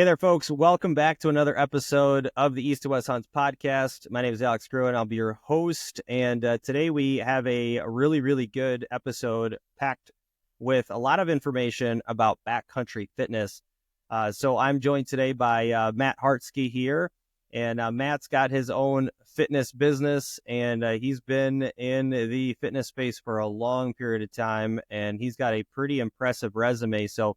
Hey there, folks. Welcome back to another episode of the East to West Hunts podcast. My name is Alex Gruen. I'll be your host. And today we have a really good episode packed with a lot of information about backcountry fitness. So I'm joined today by Matt Hartsky here. And Matt's got his own fitness business, and he's been in the fitness space for a long period of time, and he's got a pretty impressive resume. So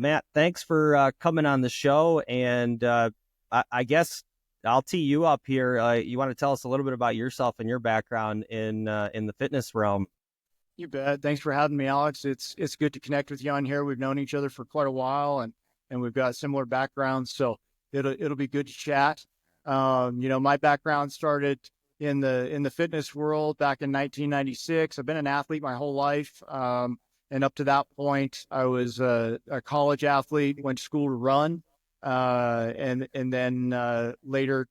Matt, thanks for coming on the show. And I guess I'll tee you up here. You want to tell us a little bit about yourself and your background in the fitness realm? You bet. Thanks for having me, Alex. It's good to connect with you on here. We've known each other for quite a while, and we've got similar backgrounds, so it'll be good to chat. My background started in the fitness world back in 1996. I've been an athlete my whole life. And up to that point, I was a college athlete, went to school to run, and then later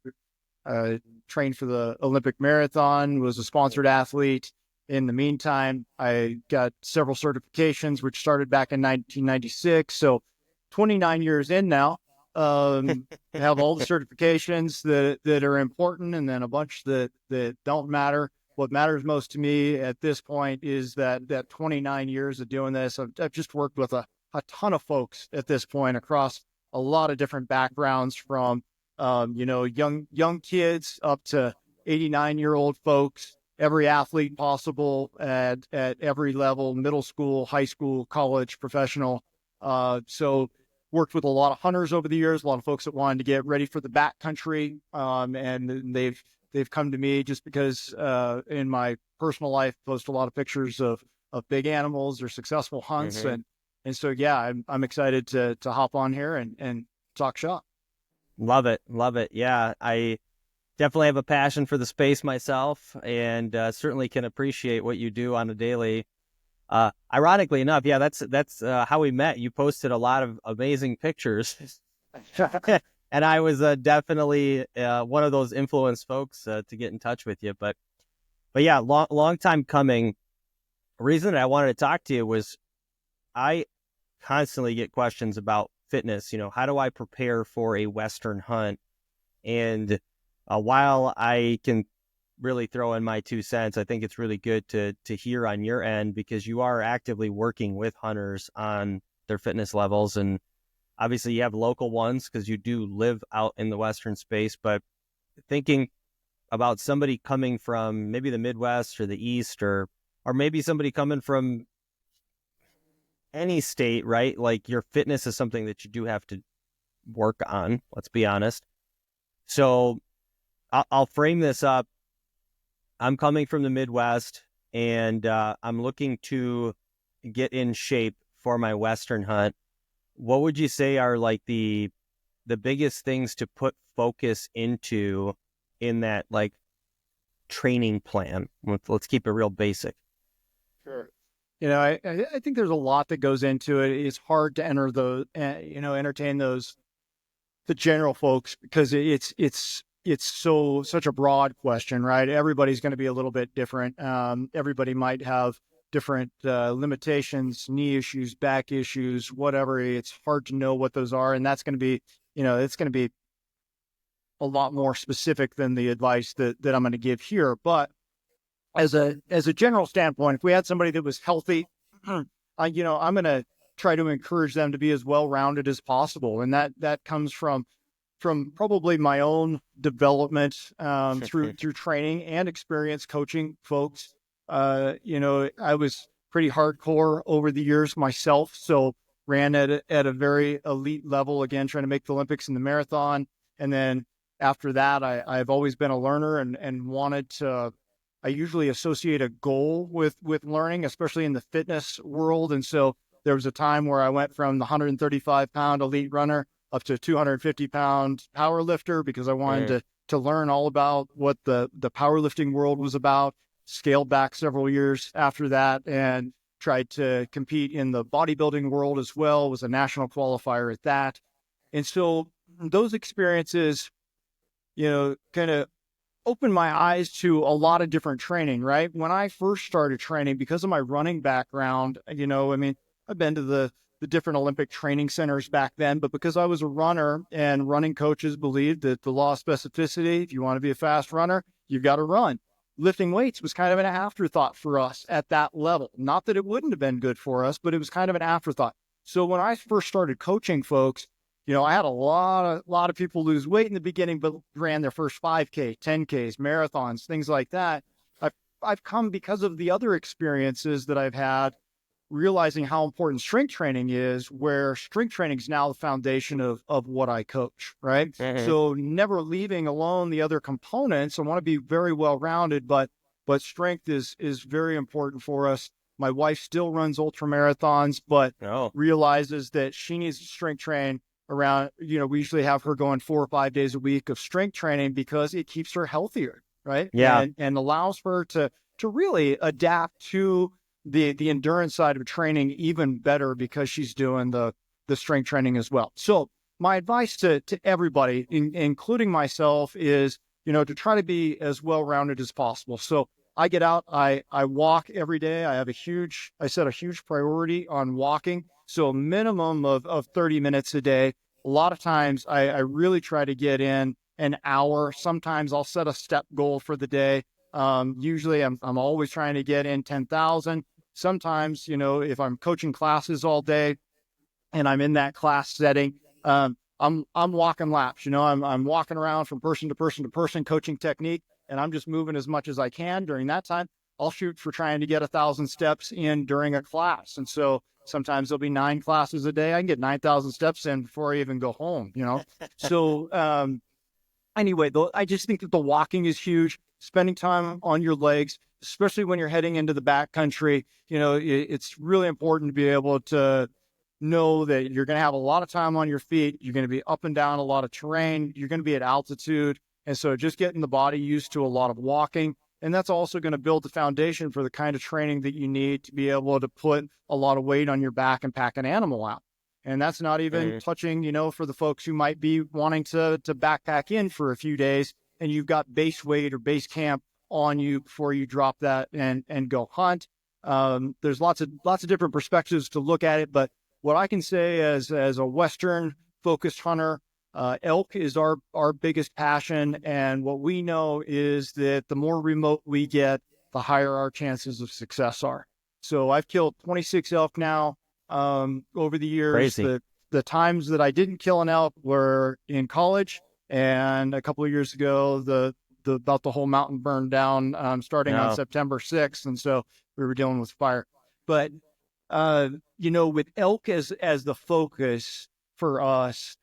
trained for the Olympic marathon, was a sponsored athlete. In the meantime, I got several certifications, which started back in 1996. So 29 years in now, have all the certifications that are important, and then a bunch that don't matter. What matters most to me at this point is that 29 years of doing this, I've just worked with a ton of folks at this point across a lot of different backgrounds, from young kids up to 89-year-old folks, every athlete possible at every level, middle school, high school, college, professional. So worked with a lot of hunters over the years, a lot of folks that wanted to get ready for the backcountry, and they've come to me just because in my personal life, post a lot of pictures of big animals or successful hunts. Mm-hmm. And so, yeah, I'm excited to hop on here and talk shop. Love it. Yeah, I definitely have a passion for the space myself, and certainly can appreciate what you do on a daily. Ironically enough, yeah, that's how we met. You posted a lot of amazing pictures. And I was definitely one of those influenced folks to get in touch with you. But yeah, long time coming. The reason that I wanted to talk to you was I constantly get questions about fitness. How do I prepare for a Western hunt? And while I can really throw in my 2 cents, I think it's really good to hear on your end, because you are actively working with hunters on their fitness levels. And obviously you have local ones because you do live out in the Western space, but thinking about somebody coming from maybe the Midwest or the East, or maybe somebody coming from any state, right? Like, your fitness is something that you do have to work on, let's be honest. So I'll frame this up. I'm coming from the Midwest, and I'm looking to get in shape for my Western hunt. What would you say are like the biggest things to put focus into in that, like, training plan? Let's keep it real basic. Sure. I think there's a lot that goes into it. It's hard to entertain the general folks, because it's such a broad question, right? Everybody's going to be a little bit different. Everybody might have different limitations, knee issues, back issues, whatever. It's hard to know what those are. And that's going to be, it's going to be a lot more specific than the advice that I'm going to give here. But as a general standpoint, if we had somebody that was healthy, I'm going to try to encourage them to be as well-rounded as possible. And that comes from probably my own development through training and experience coaching folks. I was pretty hardcore over the years myself, so ran at a very elite level, again, trying to make the Olympics in the marathon. And then after that, I've always been a learner and wanted to. I usually associate a goal with learning, especially in the fitness world. And so there was a time where I went from the 135-pound elite runner up to 250-pound power lifter, because I wanted to learn all about what the powerlifting world was about. Scaled back several years after that and tried to compete in the bodybuilding world as well, was a national qualifier at that. And so those experiences, kind of opened my eyes to a lot of different training, right? When I first started training, because of my running background, I've been to the different Olympic training centers back then, but because I was a runner and running coaches believed that the law of specificity, if you want to be a fast runner, you've got to run. Lifting weights was kind of an afterthought for us at that level. Not that it wouldn't have been good for us, but it was kind of an afterthought. So when I first started coaching folks, I had a lot of people lose weight in the beginning, but ran their first 5K, 10Ks, marathons, things like that. I've come because of the other experiences that I've had, realizing how important strength training is, where strength training is now the foundation of what I coach, right? Mm-hmm. So never leaving alone the other components. I want to be very well-rounded, but strength is very important for us. My wife still runs ultra marathons, but Oh, realizes that she needs to strength train around, we usually have her going 4 or 5 days a week of strength training because it keeps her healthier, right? yeah. And allows her to really adapt to the endurance side of training even better because she's doing the strength training as well. So my advice to everybody, including myself, is, to try to be as well-rounded as possible. So I get out, I walk every day. I set a huge priority on walking. So a minimum of 30 minutes a day. A lot of times I really try to get in an hour. Sometimes I'll set a step goal for the day. Usually I'm always trying to get in 10,000. Sometimes, if I'm coaching classes all day and I'm in that class setting, I'm walking laps, I'm walking around from person to person to person, coaching technique, and I'm just moving as much as I can during that time. I'll shoot for trying to get 1,000 steps in during a class. And so sometimes there'll be 9 classes a day. I can get 9,000 steps in before I even go home, So, anyway, though, I just think that the walking is huge. Spending time on your legs, especially when you're heading into the backcountry, it's really important to be able to know that you're going to have a lot of time on your feet. You're going to be up and down a lot of terrain. You're going to be at altitude. And so just getting the body used to a lot of walking. And that's also going to build the foundation for the kind of training that you need to be able to put a lot of weight on your back and pack an animal out. And that's not even touching, for the folks who might be wanting to backpack in for a few days and you've got base weight or base camp on you before you drop that and go hunt. There's lots of different perspectives to look at it, but what I can say as a Western focused hunter, elk is our biggest passion. And what we know is that the more remote we get, the higher our chances of success are. So I've killed 26 elk now. Over the years. Crazy. The times that I didn't kill an elk were in college, and a couple of years ago, about the whole mountain burned down, starting on September 6th, and so we were dealing with fire. But with elk as the focus for us,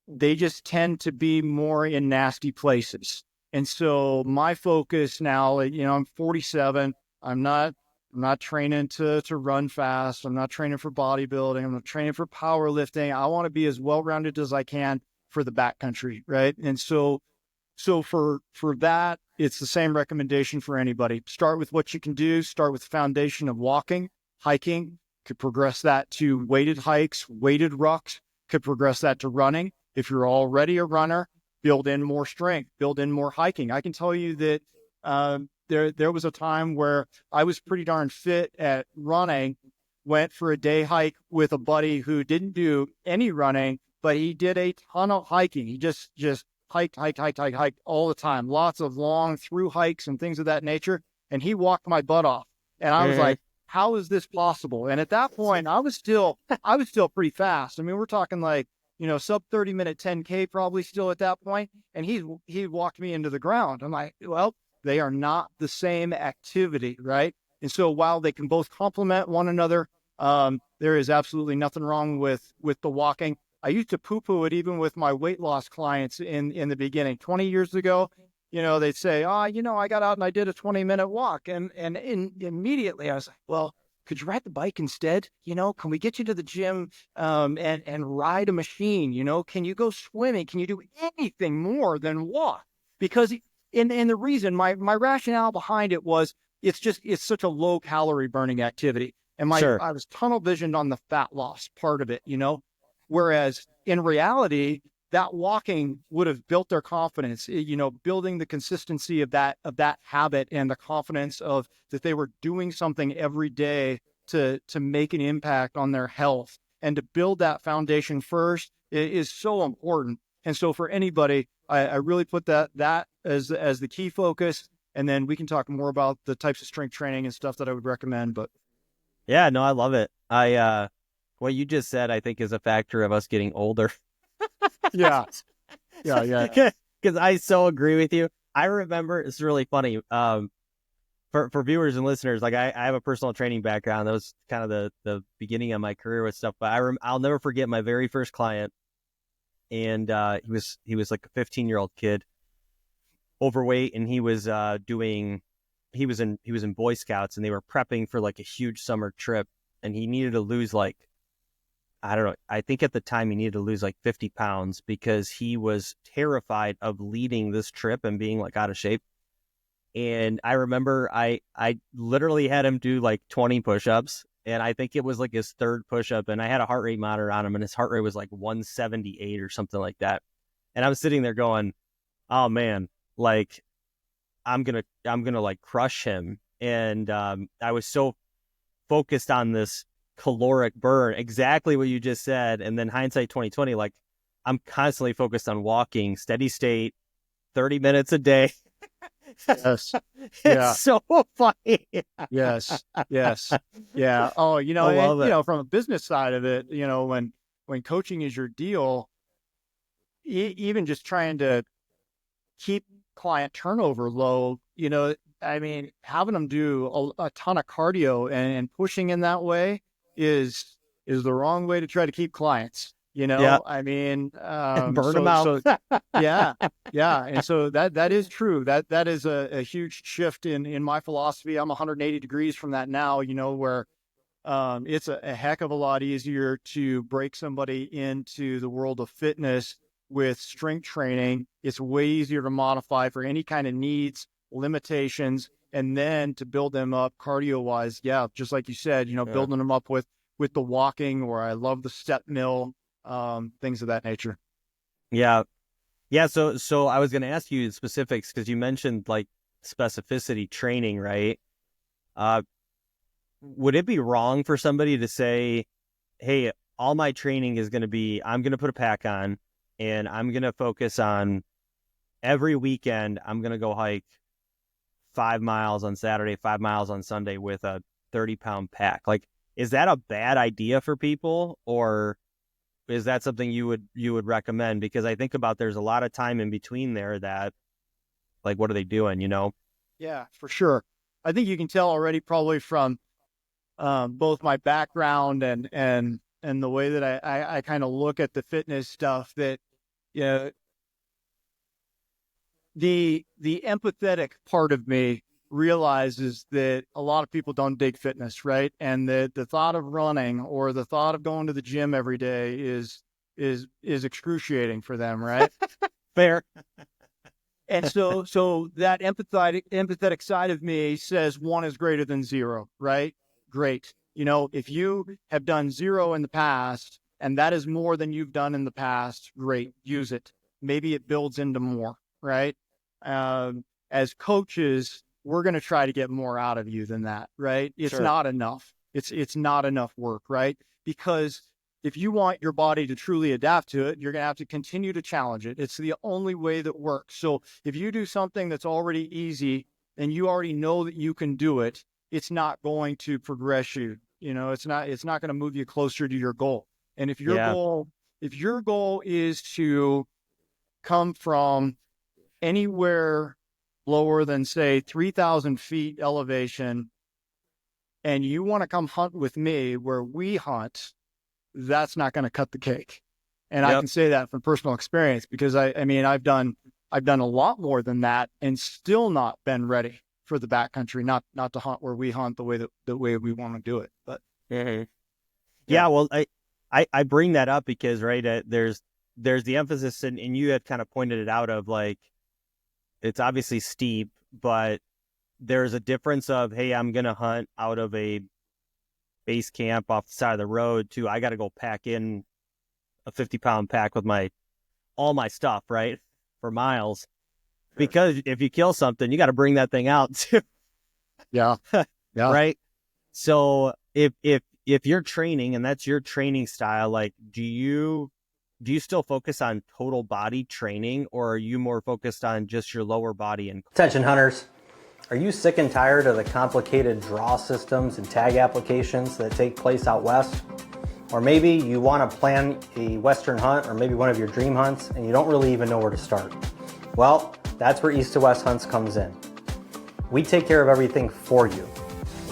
they just tend to be more in nasty places. And so my focus now, I'm 47. I'm not training to run fast. I'm not training for bodybuilding. I'm not training for powerlifting. I want to be as well-rounded as I can for the backcountry, right? And so for that, it's the same recommendation for anybody. Start with what you can do. Start with the foundation of walking, hiking. Could progress that to weighted hikes, weighted rucks. Could progress that to running. If you're already a runner, build in more strength, build in more hiking. I can tell you that there was a time where I was pretty darn fit at running, went for a day hike with a buddy who didn't do any running, but he did a ton of hiking. He just hiked all the time. Lots of long through hikes and things of that nature. And he walked my butt off. And I was like, how is this possible? And at that point, I was still pretty fast. I mean, we're talking like, sub 30-minute 10K probably still at that point. And he walked me into the ground. I'm like, well, they are not the same activity, right? And so while they can both complement one another, there is absolutely nothing wrong with the walking. I used to poo-poo it even with my weight loss clients in the beginning. 20 years ago, they'd say, I got out and I did a 20-minute walk. And immediately I was like, well, could you ride the bike instead? Can we get you to the gym and ride a machine? Can you go swimming? Can you do anything more than walk? Because and the reason, my rationale behind it was, it's such a low calorie burning activity. And I was tunnel visioned on the fat loss part of it, whereas in reality, that walking would have built their confidence, building the consistency of that habit and the confidence of that they were doing something every day to make an impact on their health, and to build that foundation first is so important. And so for anybody, I really put that as the key focus. And then we can talk more about the types of strength training and stuff that I would recommend. But Yeah, no, I love it. What you just said, I think, is a factor of us getting older. yeah, yeah. Because I so agree with you. I remember, it's really funny. For viewers and listeners, like I have a personal training background. That was kind of the beginning of my career with stuff. But I'll never forget my very first client, and he was like a 15-year-old kid, overweight, and he was in Boy Scouts, and they were prepping for like a huge summer trip, and he needed to lose like, I don't know, I think at the time he needed to lose like 50 pounds because he was terrified of leading this trip and being like out of shape. And I remember I literally had him do like 20 push-ups, and I think it was like his third push-up, and I had a heart rate monitor on him, and his heart rate was like 178 or something like that. And I was sitting there going, oh man, like I'm gonna like crush him. And I was so focused on this caloric burn, exactly what you just said. And then hindsight 2020, like I'm constantly focused on walking steady state, 30 minutes a day. Yes. It's Yeah. so funny. Yes. Yes. Yeah. Oh, I love it. from a business side of it, when coaching is your deal, even just trying to keep client turnover low, I mean, having them do a ton of cardio and pushing in that way is the wrong way to try to keep clients. Yeah. I mean, Burn them out. yeah, yeah. And so that is true. That is a huge shift in my philosophy. I'm 180 degrees from that now, where it's a heck of a lot easier to break somebody into the world of fitness with strength training. It's way easier to modify for any kind of needs, limitations, and then to build them up cardio wise. Yeah, just like you said, building them up with the walking, or I love the step mill, things of that nature. Yeah. Yeah. So I was going to ask you specifics because you mentioned like specificity training, right? Uh, would it be wrong for somebody to say, hey, all my training is going to be, I'm going to put a pack on and I'm going to focus on every weekend, I'm going to go hike 5 miles on Saturday, 5 miles on Sunday with a 30-pound pack? Like, is that a bad idea for people, or is that something you would recommend? Because I think about there's a lot of time in between there that, like, what are they doing, Yeah, for sure. I think you can tell already probably from both my background and the way that I kind of look at the fitness stuff that, you know, the empathetic part of me realizes that a lot of people don't dig fitness, right? And that the thought of running or the thought of going to the gym every day is excruciating for them, right? Fair. And so that empathetic side of me says one is greater than zero, right? Great. If you have done zero in the past and that is more than you've done in the past, great, use it. Maybe it builds into more, right? As coaches, we're going to try to get more out of you than that, right? It's Sure. not enough. It's not enough work, right? Because if you want your body to truly adapt to it, you're going to have to continue to challenge it. It's the only way that works. So if you do something that's already easy and you already know that you can do it, it's not going to progress you. It's not going to move you closer to your goal. And if your Yeah. goal is to come from anywhere lower than, say, 3,000 feet elevation, and you want to come hunt with me where we hunt, that's not going to cut the cake. And I Yep. can say that from personal experience because I mean, I've done a lot more than that and still not been ready for the backcountry, not to hunt where we hunt the way we want to do it. But Mm-hmm. yeah, Yeah. Well, I bring that up because, right, there's the emphasis, and you had kind of pointed it out of like, it's obviously steep, but there's a difference of, hey, I'm going to hunt out of a base camp off the side of the road to, I got to go pack in a 50-pound pack with all my stuff, right, for miles. Sure. Because if you kill something, you got to bring that thing out too. yeah, yeah. Right. So if you're training and that's your training style, like do you still focus on total body training, or are you more focused on just your lower body and Attention hunters, are you sick and tired of the complicated draw systems and tag applications that take place out west? Or maybe you want to plan a western hunt, or maybe one of your dream hunts, and you don't really even know where to start. Well, that's where East to West Hunts comes in. We take care of everything for you.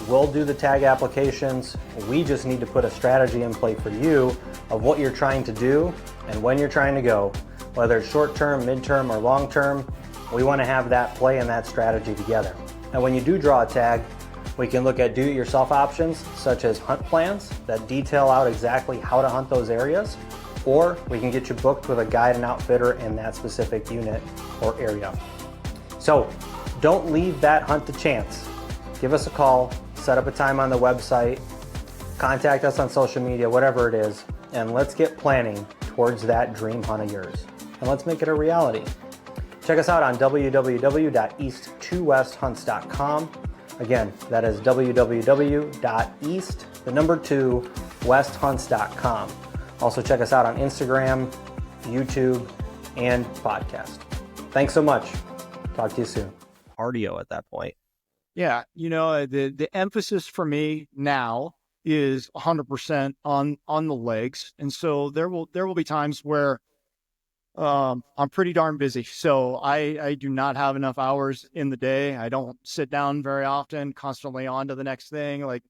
We'll do the tag applications. We just need to put a strategy in play for you of what you're trying to do and when you're trying to go. Whether it's short term, mid-term, or long term, we want to have that play and that strategy together. And when you do draw a tag, we can look at do-it-yourself options such as hunt plans that detail out exactly how to hunt those areas, or we can get you booked with a guide and outfitter in that specific unit or area. So don't leave that hunt to chance. Give us a call, set up a time on the website, contact us on social media, whatever it is, and let's get planning towards that dream hunt of yours. And let's make it a reality. Check us out on www.east2westhunts.com. Again, that is www.east2westhunts.com. Also check us out on Instagram, YouTube, and podcast. Thanks so much. Talk to you soon. cardio at that point? Yeah, the emphasis for me now is 100% on the legs, and so there will be times where I'm pretty darn busy. So I do not have enough hours in the day. I don't sit down very often, constantly on to the next thing. Like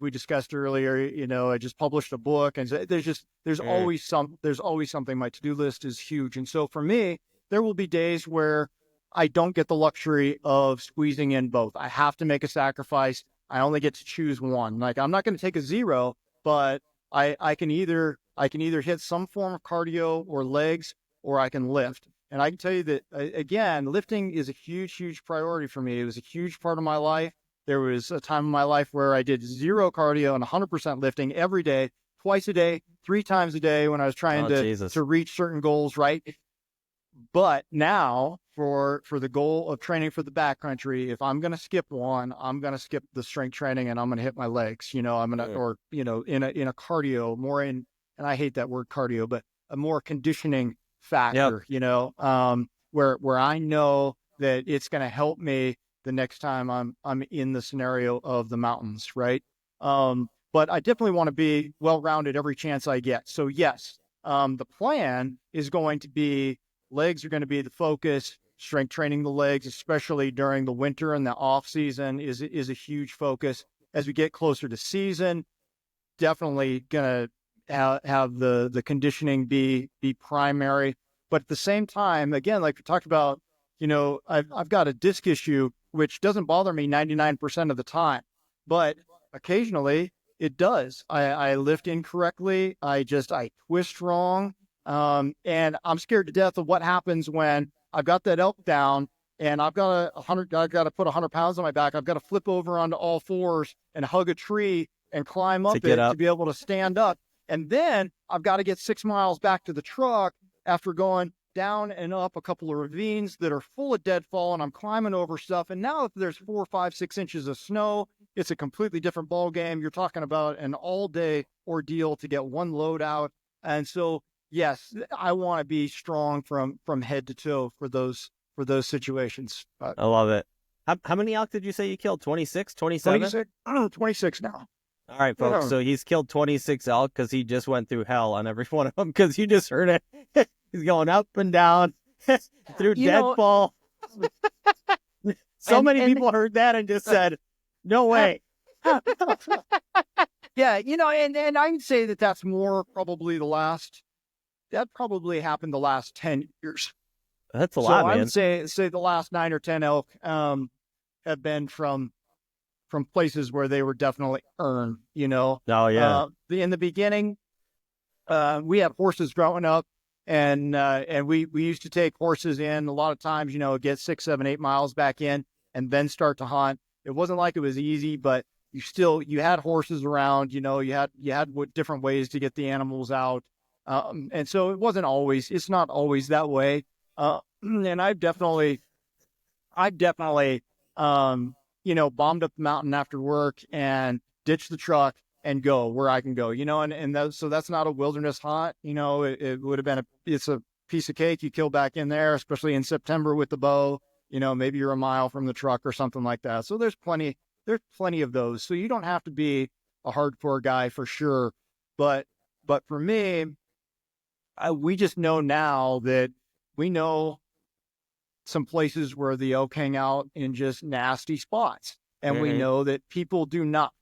we discussed earlier, I just published a book, and so there's always something. My to-do list is huge, and so for me, there will be days where I don't get the luxury of squeezing in both. I have to make a sacrifice. I only get to choose one. Like, I'm not going to take a 0, but I can either hit some form of cardio or legs, or I can lift. And I can tell you that, again, lifting is a huge, huge priority for me. It was a huge part of my life. There was a time in my life where I did 0 cardio and 100% lifting every day, twice a day, 3 times a day when I was trying to reach certain goals, right? But now for the goal of training for the backcountry, if I'm going to skip one, I'm going to skip the strength training and I'm going to hit my legs. I'm going to, or, in a cardio more in, and I hate that word cardio, but a more conditioning factor, where I know that it's going to help me the next time I'm in the scenario of the mountains. Right. But I definitely want to be well-rounded every chance I get. So yes, the plan is going to be legs are going to be the focus. Strength training the legs, especially during the winter and the off season, is a huge focus. As we get closer to season, definitely going to have the conditioning be primary. But at the same time, again, like we talked about, I've got a disc issue, which doesn't bother me 99% of the time, but occasionally it does. I lift incorrectly. I twist wrong. And I'm scared to death of what happens when I've got that elk down and I've got I've got to put 100 pounds on my back. I've got to flip over onto all fours and hug a tree and climb up to be able to stand up. And then I've got to get 6 miles back to the truck after going down and up a couple of ravines that are full of deadfall, and I'm climbing over stuff. And now if there's 4, 5, 6 inches of snow, it's a completely different ball game. You're talking about an all-day ordeal to get one load out. And so, yes, I want to be strong from head to toe for those situations. I love it. How many elk did you say you killed? 26, 27? 26, 26 now. All right, folks. So he's killed 26 elk because he just went through hell on every one of them, because you just heard it. He's going up and down through deadfall. Many people heard that and just said, no way. Yeah, and I would say that's more probably that probably happened the last 10 years. That's a lot, man. I would say the last 9 or 10 elk have been from places where they were definitely earned, Oh, yeah. In the beginning, we had horses growing up, and we used to take horses in a lot of times, get 6, 7, 8 miles back in and then start to hunt. It wasn't like it was easy, but you had horses around, you had different ways to get the animals out. And so it's not always that way. And I've definitely, bombed up the mountain after work and ditch the truck and go where I can go, so that's not a wilderness hunt. It would have been it's a piece of cake. You kill back in there, especially in September with the bow, maybe you're a mile from the truck or something like that. So there's plenty of those. So you don't have to be a hardcore guy for sure. But for me, we just know now that we know some places where the elk hang out in just nasty spots. And we know that people do not.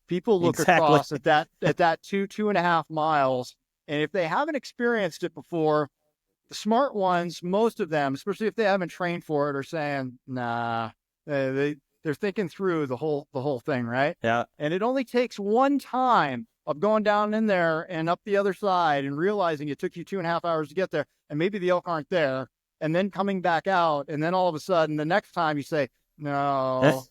People look across at that 2.5 miles. And if they haven't experienced it before, the smart ones, most of them, especially if they haven't trained for it, are saying, nah, they're thinking through the whole thing, right? Yeah. And it only takes one time of going down in there and up the other side and realizing it took you 2.5 hours to get there, and maybe the elk aren't there, and then coming back out, and then all of a sudden the next time you say, no,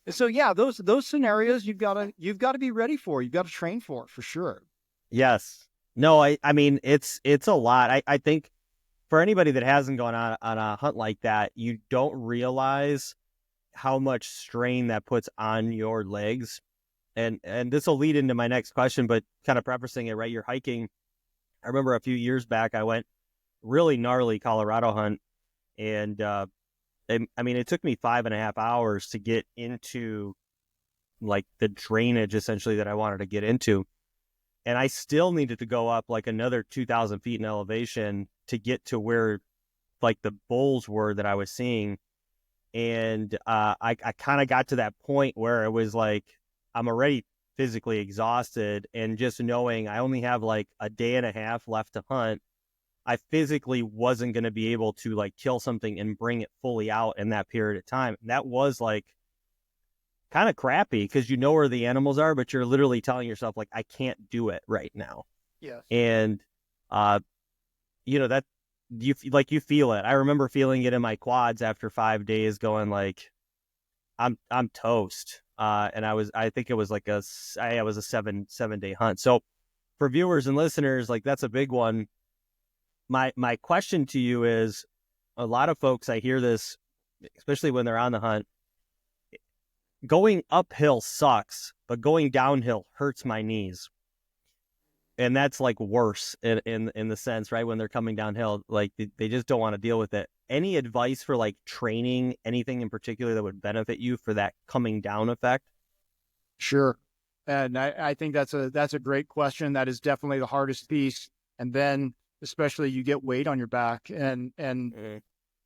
so yeah, those scenarios you've got to be ready for. You've got to train for sure. Yes. No, I mean, it's a lot. I think for anybody that hasn't gone on a hunt like that, you don't realize how much strain that puts on your legs. And this will lead into my next question, but kind of prefacing it, right? You're hiking. I remember a few years back, I went really gnarly Colorado hunt. And, it took me 5.5 hours to get into like the drainage essentially that I wanted to get into. And I still needed to go up like another 2,000 feet in elevation to get to where like the bulls were that I was seeing. And I kind of got to that point where it was like, I'm already physically exhausted, and just knowing I only have like a day and a half left to hunt, I physically wasn't going to be able to like kill something and bring it fully out in that period of time. And that was like kind of crappy because you know where the animals are, but you're literally telling yourself like, I can't do it right now. Yes. And, that you feel it. I remember feeling it in my quads after 5 days going like, I'm toast. And I think it was like a 7-day hunt. So for viewers and listeners, like that's a big one. My question to you is, a lot of folks, I hear this, especially when they're on the hunt, going uphill sucks, but going downhill hurts my knees. And that's like worse in the sense, right? When they're coming downhill, like they just don't want to deal with it. Any advice for like training, anything in particular that would benefit you for that coming down effect? Sure. And I think that's a great question. That is definitely the hardest piece. And then especially you get weight on your back and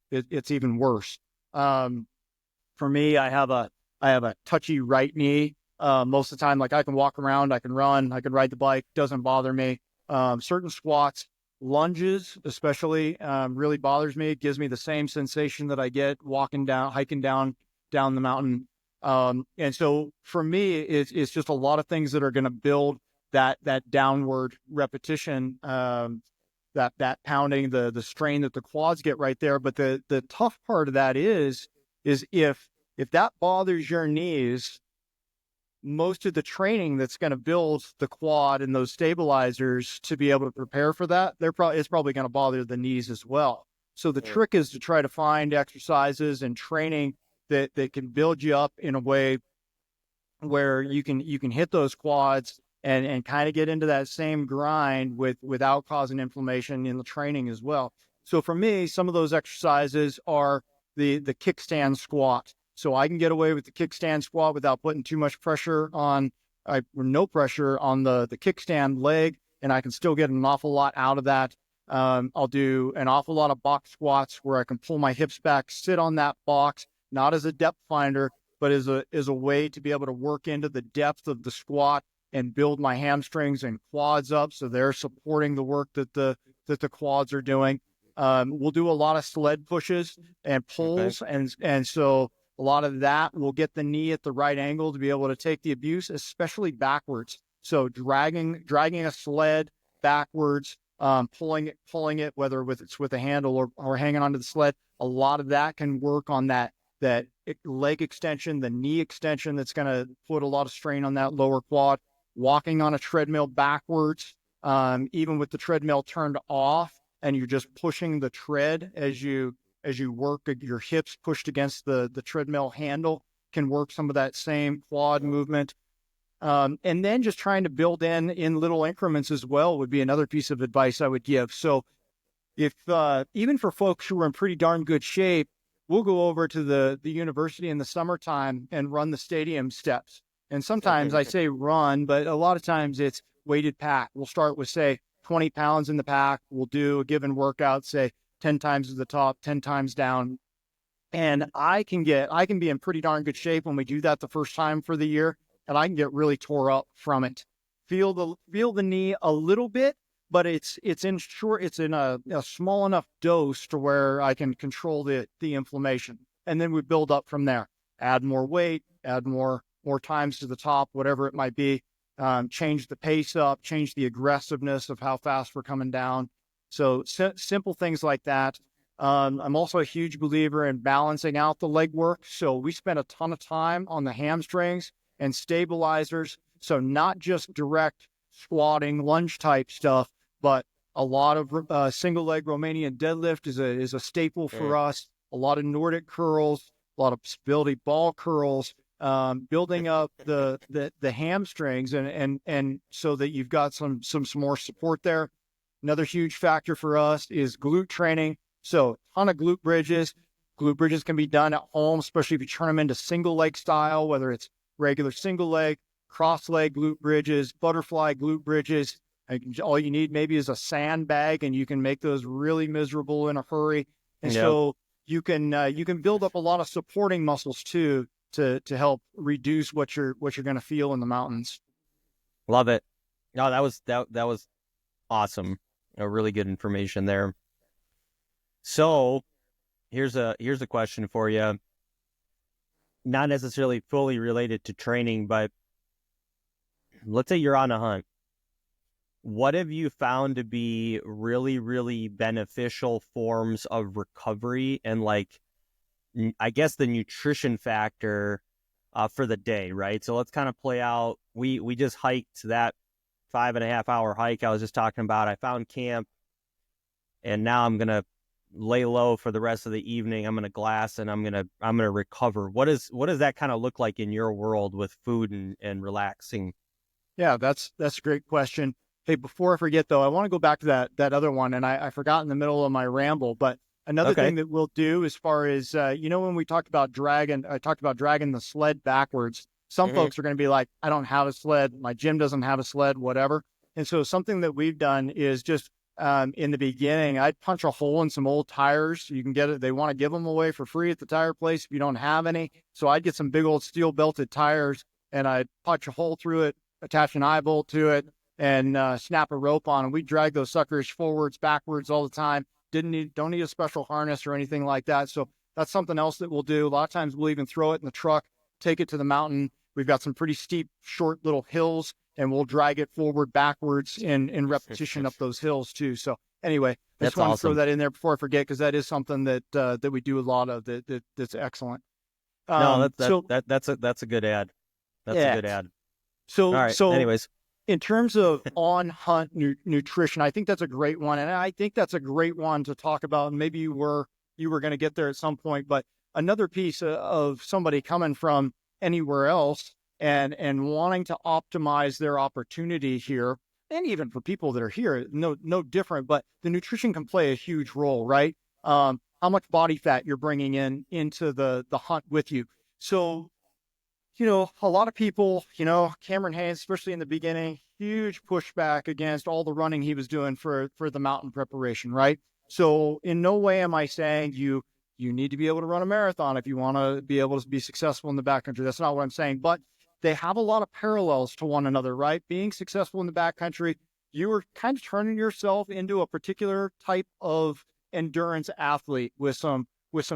it's even worse. For me, I have a touchy right knee. Most of the time, like I can walk around, I can run, I can ride the bike, doesn't bother me. Certain squats, lunges especially, really bothers me. It gives me the same sensation that I get hiking down the mountain. And so for me, it's just a lot of things that are going to build that downward repetition, that pounding, the strain that the quads get right there. But the tough part of that is if that bothers your knees, most of the training that's going to build the quad and those stabilizers to be able to prepare for that, it's probably going to bother the knees as well. So the trick is to try to find exercises and training that can build you up in a way where you can hit those quads and kind of get into that same grind without causing inflammation in the training as well. So for me, some of those exercises are the kickstand squat. So I can get away with the kickstand squat without putting too much pressure no pressure on the kickstand leg, and I can still get an awful lot out of that. I'll do an awful lot of box squats where I can pull my hips back, sit on that box, not as a depth finder, but as a way to be able to work into the depth of the squat and build my hamstrings and quads up so they're supporting the work that the quads are doing. We'll do a lot of sled pushes and pulls, and so a lot of that will get the knee at the right angle to be able to take the abuse, especially backwards. So dragging a sled backwards, pulling it, whether it's with a handle or hanging onto the sled, a lot of that can work on that leg extension, the knee extension that's going to put a lot of strain on that lower quad. Walking on a treadmill backwards, even with the treadmill turned off, and you're just pushing the tread as you work your hips pushed against the treadmill handle. can work some of that same quad movement. And then just trying to build in little increments as well would be another piece of advice I would give. So if even for folks who are in pretty darn good shape, we'll go over to the university in the summertime and run the stadium steps. And sometimes I say run, but a lot of times it's weighted pack. We'll start with, say, 20 pounds in the pack. We'll do a given workout, say 10 times to the top, 10 times down. And I can be in pretty darn good shape when we do that the first time for the year, and I can get really tore up from it. Feel the knee a little bit, but it's in a small enough dose to where I can control the inflammation. And then we build up from there. Add more weight, add more times to the top, whatever it might be. Change the pace up, change the aggressiveness of how fast we're coming down. So simple things like that. I'm also a huge believer in balancing out the leg work. So we spend a ton of time on the hamstrings and stabilizers. So not just direct squatting, lunge type stuff, but a lot of single leg Romanian deadlift is a staple for us. A lot of Nordic curls, a lot of stability ball curls, building up the hamstrings and so that you've got some more support there. Another huge factor for us is glute training. So a ton of glute bridges. Glute bridges can be done at home, especially if you turn them into single leg style, whether it's regular single leg, cross leg glute bridges, butterfly glute bridges. All you need maybe is a sandbag, and you can make those really miserable in a hurry. And so you can build up a lot of supporting muscles too to help reduce what you're going to feel in the mountains. Love it. No, that was awesome. Really good information there. So here's a question for you. Not necessarily fully related to training, but let's say you're on a hunt. What have you found to be really, really beneficial forms of recovery and, like, I guess, the nutrition factor for the day, right? So let's kind of play out. We just hiked that 5.5 hour hike I was just talking about. I found camp, and now I'm gonna lay low for the rest of the evening. I'm gonna glass, and I'm gonna recover. What does that kind of look like in your world with food and relaxing? Yeah, that's a great question. Hey, before I forget though, I want to go back to that other one, and I forgot in the middle of my ramble, but another thing that we'll do as far as, when I talked about dragging the sled backwards, some folks are going to be like, I don't have a sled. My gym doesn't have a sled, whatever. And so something that we've done is just, in the beginning, I'd punch a hole in some old tires. You can get it. They want to give them away for free at the tire place if you don't have any. So I'd get some big old steel belted tires, and I'd punch a hole through it, attach an eye bolt to it, and snap a rope on, and we drag those suckers forwards, backwards all the time. Don't need a special harness or anything like that. So that's something else that we'll do. A lot of times we'll even throw it in the truck, take it to the mountain. We've got some pretty steep, short little hills, and we'll drag it forward, backwards in repetition up those hills too. So anyway, I just want to throw that in there before I forget, because that is something that we do a lot of that's excellent. That's a good ad. That's a good ad. So, all right. Anyways, in terms of on-hunt nutrition, I think that's a great one. And I think that's a great one to talk about. And maybe you were going to get there at some point. But another piece of somebody coming from anywhere else and wanting to optimize their opportunity here, and even for people that are here, no different. But the nutrition can play a huge role, right? How much body fat you're bringing into the hunt with you. So, a lot of people, Cameron Haynes, especially in the beginning, huge pushback against all the running he was doing for the mountain preparation, right? So in no way am I saying you need to be able to run a marathon if you want to be able to be successful in the backcountry. That's not what I'm saying, but they have a lot of parallels to one another, right? Being successful in the backcountry, you are kind of turning yourself into a particular type of endurance athlete with some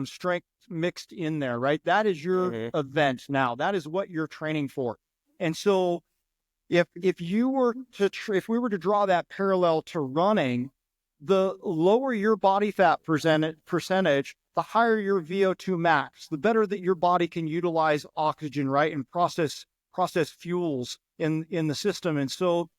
strength mixed in there, right? That is your event now. That is what you're training for. And so if we were to draw that parallel to running, the lower your body fat percentage, the higher your VO2 max, the better that your body can utilize oxygen, right? And process fuels in the system. And so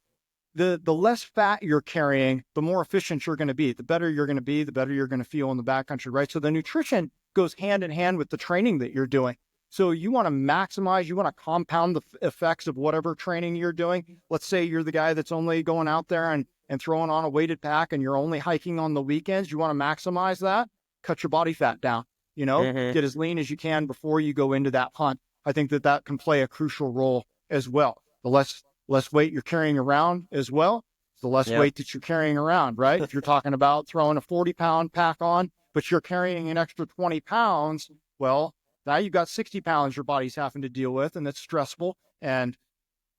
the less fat you're carrying, the more efficient you're going to be. The better you're going to be, the better you're going to feel in the backcountry, right? So the nutrition goes hand in hand with the training that you're doing. So you want to maximize, you want to compound the effects of whatever training you're doing. Let's say you're the guy that's only going out there and throwing on a weighted pack and you're only hiking on the weekends. You want to maximize that, cut your body fat down, get as lean as you can before you go into that hunt. I think that can play a crucial role as well. The less weight you're carrying around as well, the less weight that you're carrying around, right? If you're talking about throwing a 40-pound pack on, but you're carrying an extra 20 pounds, well, now you've got 60 pounds your body's having to deal with, and that's stressful. And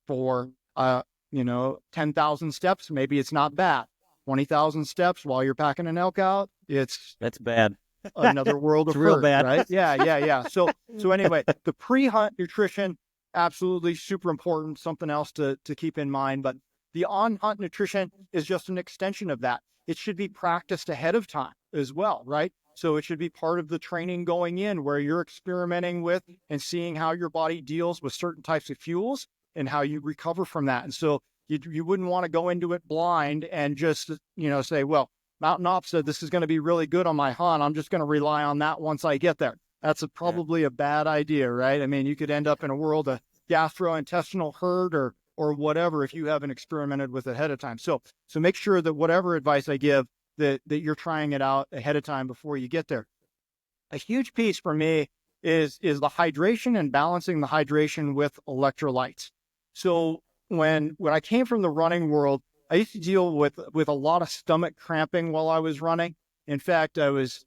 for, 10,000 steps, maybe it's not bad. 20,000 steps while you're packing an elk out, that's bad. Another world of real hurt, bad. right? Yeah. So anyway, the pre-hunt nutrition, absolutely super important, something else to keep in mind. But the on-hunt nutrition is just an extension of that. It should be practiced ahead of time as well, right? So it should be part of the training going in where you're experimenting with and seeing how your body deals with certain types of fuels and how you recover from that. And so you wouldn't want to go into it blind and just, say, well, Mountain Op said this is going to be really good on my hunt. I'm just going to rely on that once I get there. That's probably a bad idea, right? I mean, you could end up in a world of gastrointestinal hurt or whatever if you haven't experimented with it ahead of time. So make sure that whatever advice I give, that you're trying it out ahead of time before you get there. A huge piece for me is the hydration and balancing the hydration with electrolytes. So when I came from the running world, I used to deal with a lot of stomach cramping while I was running. In fact, I was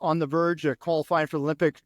on the verge of qualifying for the Olympic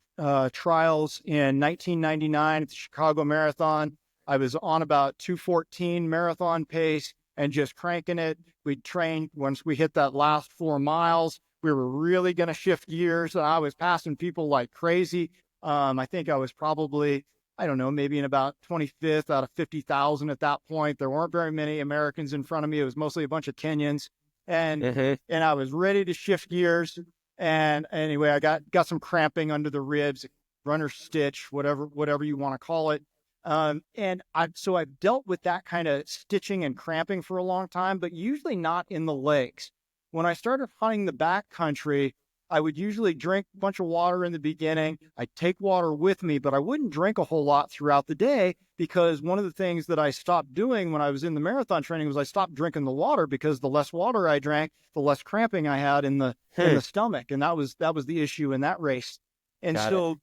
trials in 1999 at the Chicago Marathon. I was on about 2:14 marathon pace and just cranking it. We'd trained once we hit that last 4 miles. We were really going to shift gears. I was passing people like crazy. I think I was probably, I don't know, maybe in about 25th out of 50,000 at that point. There weren't very many Americans in front of me. It was mostly a bunch of Kenyans. And I was ready to shift gears. And anyway, I got some cramping under the ribs, runner's stitch, whatever you want to call it. So I've dealt with that kind of stitching and cramping for a long time, but usually not in the legs. When I started hunting the backcountry, I would usually drink a bunch of water in the beginning. I'd take water with me, but I wouldn't drink a whole lot throughout the day because one of the things that I stopped doing when I was in the marathon training was I stopped drinking the water because the less water I drank, the less cramping I had in the stomach. And that was the issue in that race. And so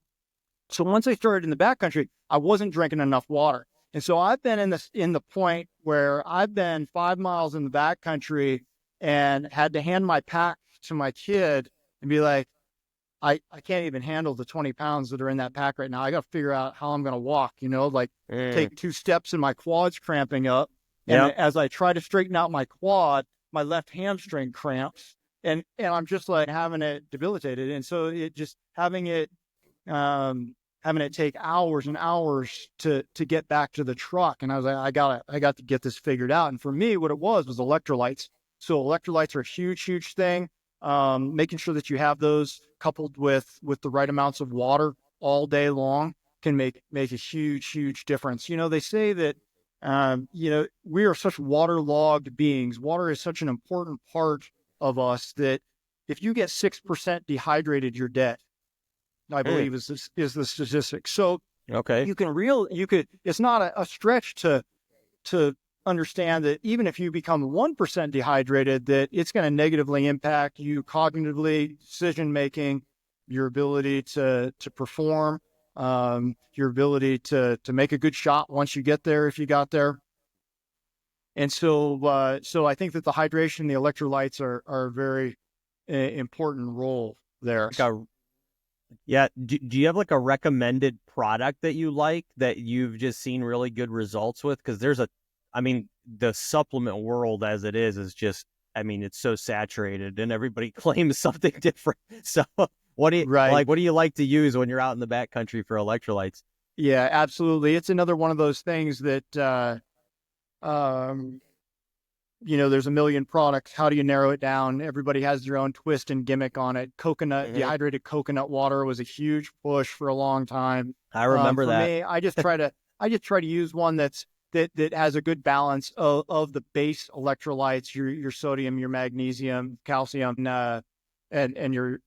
once I started in the backcountry, I wasn't drinking enough water. And so I've been in the point where I've been 5 miles in the backcountry and had to hand my pack to my kid and be like, I can't even handle the 20 pounds that are in that pack right now. I got to figure out how I'm going to walk, take 2 steps and my quad's cramping up. And as I try to straighten out my quad, my left hamstring cramps and I'm just like having it debilitated. And so it just having it take hours and hours to get back to the truck. And I was like, I got to get this figured out. And for me, what it was electrolytes. So electrolytes are a huge, huge thing. Making sure that you have those coupled with the right amounts of water all day long can make a huge, huge difference. They say that, we are such waterlogged beings. Water is such an important part of us that if you get 6% dehydrated, you're dead. I believe is the statistic. So okay, it's not a stretch to understand that even if you become 1% dehydrated, that it's going to negatively impact you cognitively, decision making, your ability to perform, your ability to make a good shot once you get there, if you got there. And so I think that the hydration and the electrolytes are a very important role there. Yeah. Do you have like a recommended product that you like that you've just seen really good results with? Because the supplement world as it is just, it's so saturated and everybody claims something different. So what do you like to use when you're out in the backcountry for electrolytes? Yeah, absolutely. It's another one of those things that, there's a million products. How do you narrow it down? Everybody has their own twist and gimmick on it. Dehydrated coconut water was a huge push for a long time. I remember that. For me, I just try to use one that has a good balance of the base electrolytes, your sodium, your magnesium, calcium, and your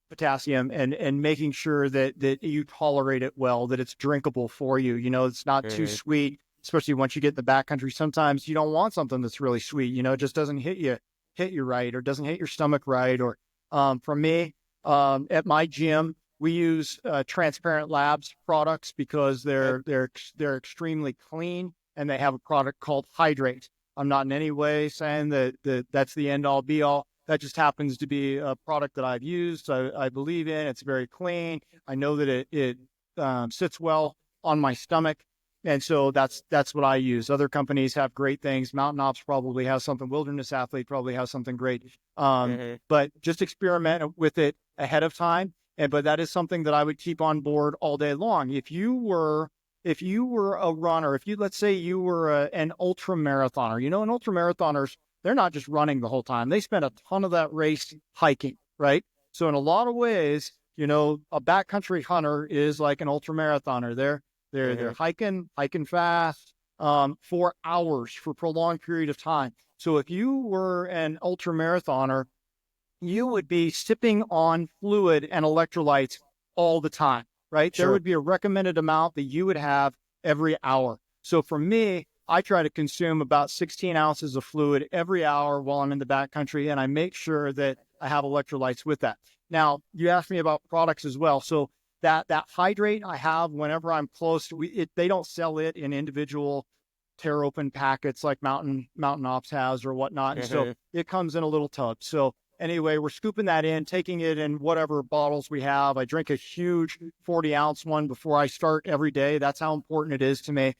potassium and making sure that you tolerate it well, that it's drinkable for you. It's not too sweet, especially once you get in the backcountry. Sometimes you don't want something that's really sweet. It just doesn't hit you right, or doesn't hit your stomach right. Or for me, at my gym, we use Transparent Labs products because they're extremely clean, and they have a product called Hydrate. I'm not in any way saying that's the end all be all. That just happens to be a product that I've used. I believe in. It's very clean. I know that it sits well on my stomach. And so that's what I use. Other companies have great things. Mountain Ops probably has something. Wilderness Athlete probably has something great. But just experiment with it ahead of time. But that is something that I would keep on board all day long. If you were a runner, let's say you were an ultra marathoner, an ultra marathoners, they're not just running the whole time. They spend a ton of that race hiking, right? So in a lot of ways, a backcountry hunter is like an ultra marathoner. They're hiking fast, for hours, for a prolonged period of time. So if you were an ultra marathoner, you would be sipping on fluid and electrolytes all the time, right? Sure. There would be a recommended amount that you would have every hour. So for me, I try to consume about 16 ounces of fluid every hour while I'm in the backcountry, and I make sure that I have electrolytes with that. Now, you asked me about products as well. So that Hydrate I have whenever I'm close. They don't sell it in individual tear open packets like Mountain Ops has or whatnot. And so it comes in a little tub. So anyway, we're scooping that in, taking it in whatever bottles we have. I drink a huge 40-ounce one before I start every day. That's how important it is to me.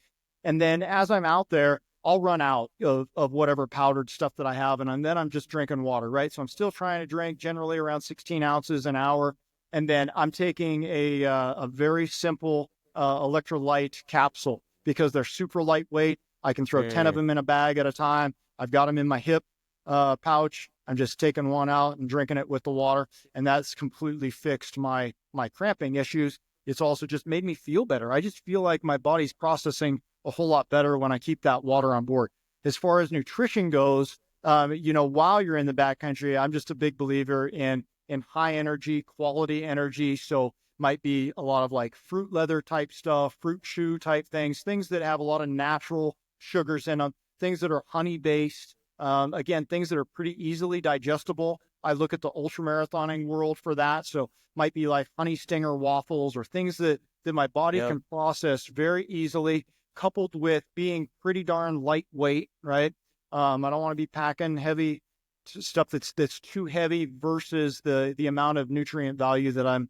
And then as I'm out there, I'll run out of whatever powdered stuff that I have. And then I'm just drinking water, right? So I'm still trying to drink generally around 16 ounces an hour. And then I'm taking a very simple electrolyte capsule because they're super lightweight. I can throw 10 of them in a bag at a time. I've got them in my hip pouch. I'm just taking one out and drinking it with the water. And that's completely fixed my cramping issues. It's also just made me feel better. I just feel like my body's processing a whole lot better when I keep that water on board. As far as nutrition goes, while you're in the backcountry, I'm just a big believer in high energy, quality energy. So might be a lot of like fruit leather type stuff, fruit chew type things that have a lot of natural sugars in them, things that are honey based. Again, things that are pretty easily digestible. I look at the ultra marathoning world for that. So might be like honey stinger waffles or things that my body can process very easily, coupled with being pretty darn lightweight, right? I don't want to be packing heavy stuff that's too heavy versus the amount of nutrient value that I'm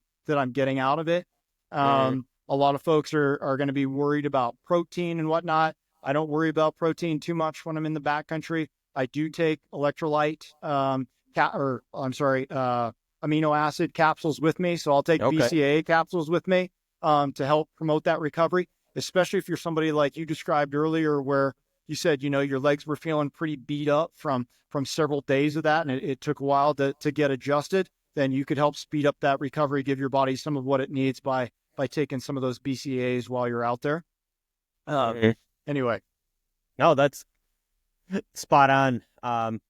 getting out of it. A lot of folks are going to be worried about protein and whatnot. I don't worry about protein too much when I'm in the backcountry. I do take electrolyte, amino acid capsules with me. So I'll take BCAA capsules with me to help promote that recovery, especially if you're somebody like you described earlier, where you said, your legs were feeling pretty beat up from several days of that, and it took a while to get adjusted. Then you could help speed up that recovery, give your body some of what it needs by taking some of those BCAAs while you're out there. Anyway. No, that's spot on. I'm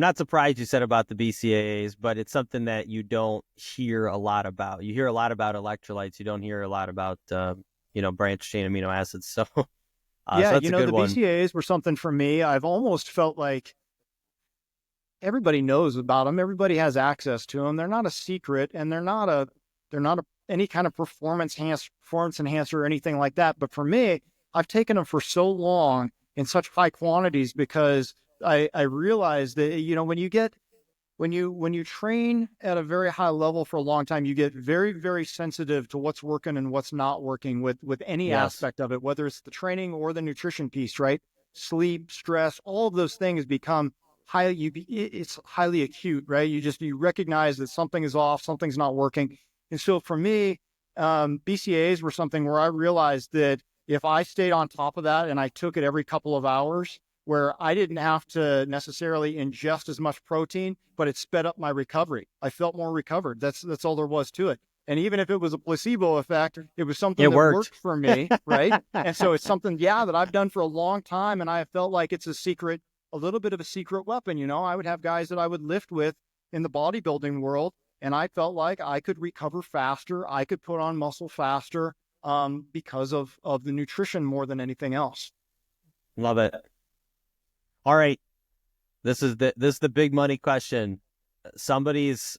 not surprised you said about the BCAAs, but it's something that you don't hear a lot about. You hear a lot about electrolytes. You don't hear a lot about, branched chain amino acids. So, so that's a good the one. BCAAs were something for me. I've almost felt like everybody knows about them. Everybody has access to them. They're not a secret, and they're not any kind of performance enhancer or anything like that. But for me, I've taken them for so long in such high quantities because I realized that, when you train at a very high level for a long time, you get very, very sensitive to what's working and what's not working with any aspect of it, whether it's the training or the nutrition piece, right? Sleep, stress, all of those things become it's highly acute, right? You recognize that something is off, something's not working. And so for me, BCAAs were something where I realized that if I stayed on top of that and I took it every couple of hours, where I didn't have to necessarily ingest as much protein, but it sped up my recovery. I felt more recovered. That's all there was to it. And even if it was a placebo effect, it was something that worked for me, right? And so it's something, that I've done for a long time, and I have felt like it's a little bit of a secret weapon. I would have guys that I would lift with in the bodybuilding world, and I felt like I could recover faster. I could put on muscle faster because of the nutrition more than anything else. Love it. All right. This is the big money question. Somebody's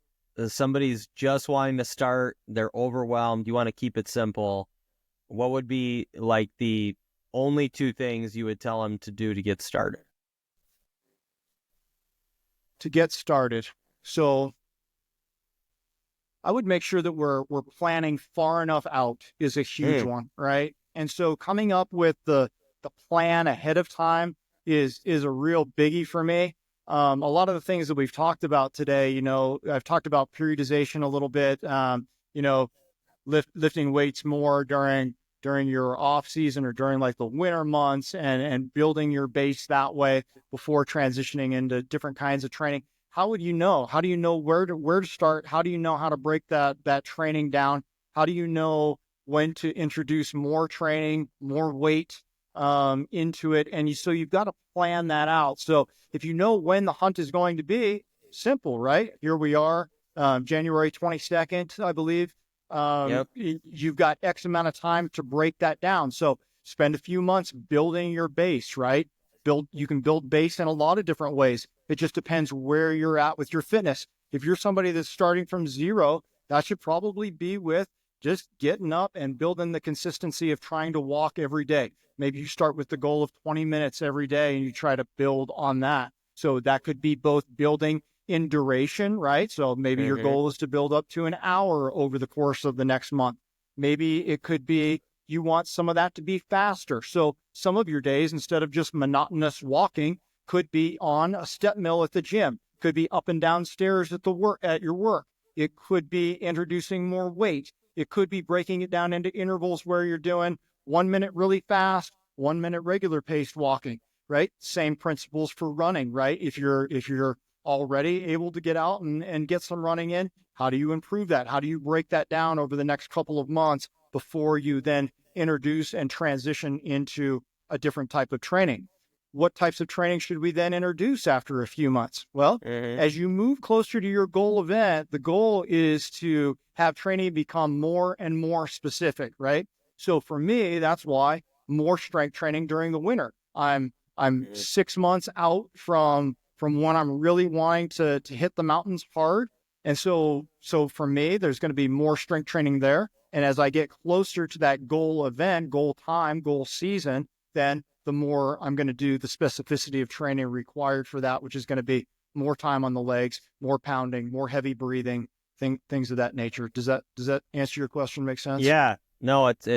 just wanting to start. They're overwhelmed. You want to keep it simple. What would be like the only two things you would tell them to do to get started? To get started. So I would make sure that we're planning far enough out is a huge one, right? And so coming up with the plan ahead of time is a real biggie for me. A lot of the things that we've talked about today, you know, I've talked about periodization a little bit, you know, lifting weights more during your off season or during like the winter months, and building your base that way before transitioning into different kinds of training. How would you know? How do you know where to start? How do you know how to break that training down? How do you know when to introduce more training, more weight into it? And so you've got to plan that out. So if you know when the hunt is going to be, simple, right? Here we are, January 22nd, I believe. Yep. You've got X amount of time to break that down. So spend a few months building your base, right? You can build base in a lot of different ways. It just depends where you're at with your fitness. If you're somebody that's starting from zero, that should probably be with just getting up and building the consistency of trying to walk every day. Maybe you start with the goal of 20 minutes every day and you try to build on that. So that could be both building in duration, right? So maybe your goal is to build up to an hour over the course of the next month. Maybe it could be you want some of that to be faster. So some of your days, instead of just monotonous walking, could be on a step mill at the gym, could be up and down stairs at your work. It could be introducing more weight. It could be breaking it down into intervals where you're doing 1 minute really fast, 1 minute regular paced walking, right? Same principles for running, right? If you're already able to get out and get some running in, how do you improve that? How do you break that down over the next couple of months before you then introduce and transition into a different type of training? What types of training should we then introduce after a few months? Well, as you move closer to your goal event, the goal is to have training become more and more specific, right? So for me, that's why more strength training during the winter. I'm 6 months out from when I'm really wanting to hit the mountains hard. And so for me, there's going to be more strength training there. And as I get closer to that goal event, goal time, goal season, then the more I'm going to do the specificity of training required for that, which is going to be more time on the legs, more pounding, more heavy breathing, things of that nature. Does that answer your question? Make sense? Yeah. No, it's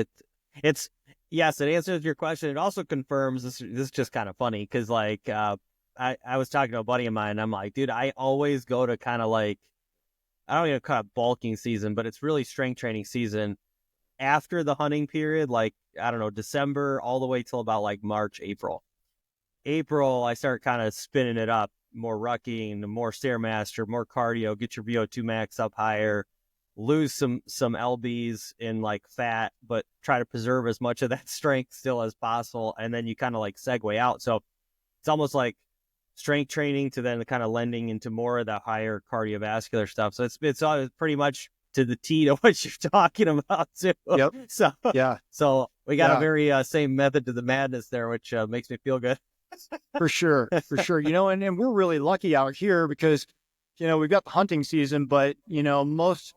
yes, it answers your question. It also confirms this is just kind of funny because like I was talking to a buddy of mine and I'm like, dude, I always go to kind of like, I don't even call it bulking season, but it's really strength training season after the hunting period, like, I don't know, December all the way till about like March, April. April, I start kind of spinning it up, more rucking, more Stairmaster, more cardio, get your VO2 max up higher, lose some lbs in like fat, but try to preserve as much of that strength still as possible. And then you kind of like segue out. So it's almost like strength training to then kind of lending into more of the higher cardiovascular stuff. So it's all pretty much to the T to what you're talking about too. Yep. So yeah. So we got a very same method to the madness there, which makes me feel good. For sure. You know, and we're really lucky out here because, you know, we've got the hunting season, but you know, most